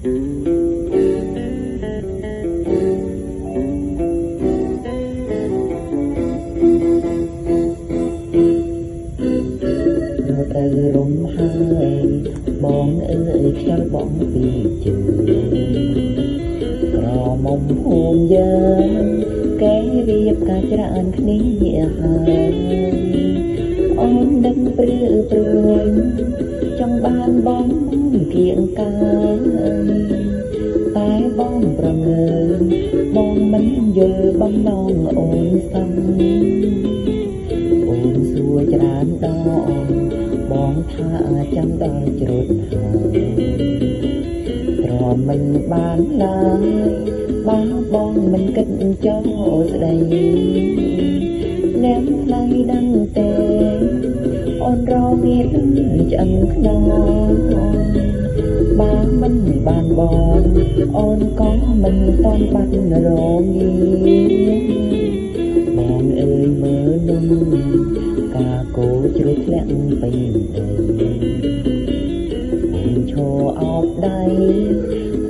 ទៅរំហើយបងអើយខ្យល់បងពីជើងក្រមុំភូមិយើងគេរៀបការច្រើនគ្នាហើយអូនដឹងព្រឺព្រួយចង់បានបងគៀងកាតែបងប្រងើបងមិនយល់បំណងអូនសឹងអូនសួរច្រើនដងបងថាចាំដល់ជ្រុតហើយទ្រាំមិនបានឡើយបើបងមិនគិតចូលស្ដីនែមថ្លៃដឹងទេអូនរងាដឹងឆ្អឹងខ្នងបើមិនបានបងអូនក៏មិនតន់បាត់រងាបងអើយមើលនឹងការគោជ្រុះធ្លាក់ពេញដីអូនឈរអោបដៃ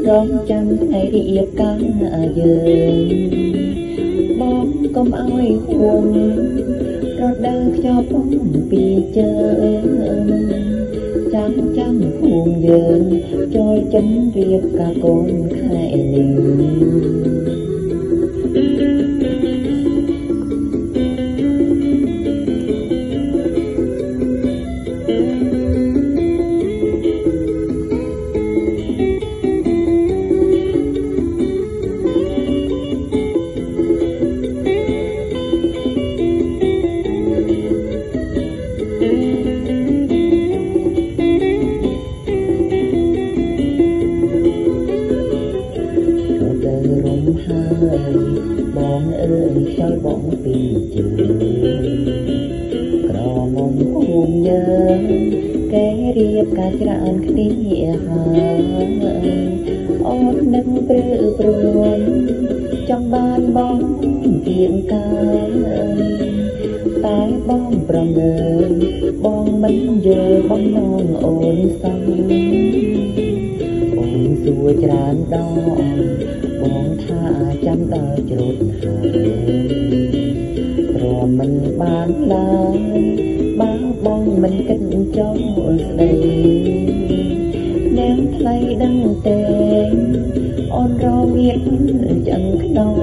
រងចាំថ្ងៃរៀបការយើងបងកុំឲ្យហួងរដូវខ្យល់បងពីជើងចាំភូមិយើងចូលចិនរៀបការកូនខែនេះហើយបងអើយខ្យល់បងពីជើងក្រមុំភូមិយើងគេរៀបការច្រើនគ្នាហើយអូននឹងព្រឺព្រួយចង់បានបងគៀងកាតែបងប្រងើបងមិនយល់បំណងអូនសឹងអូនសួរច្រើនដងបងថាចាំដល់ជ្រុតហើយទ្រាំមិនបានឡើយបើបងមិនគិតចូលស្ដីនែមថ្លៃដឹងទេអូនរងាឆ្អឹងខ្នង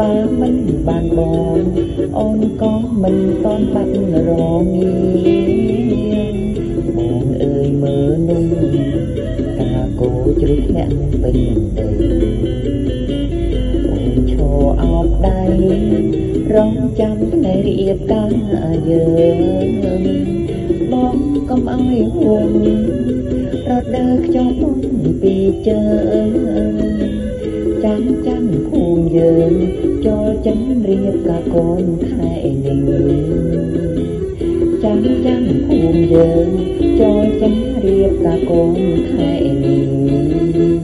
បើមិនបានបងអូនក៏មិនតន់បាត់រងាបងអើយមើលនោះការគោជ្រុះធ្លាក់ពេញដីអូនឈរអោបដៃរងចាំថ្ងៃរៀបការយើងបងកុំឲ្យហួងរដូវខ្យល់បងពីជើងចាំភូមិយើងចូលចិនរៀបការកូនខែនេះចាំភូមិយើងចូលចិនរៀបការកូនខែនេះ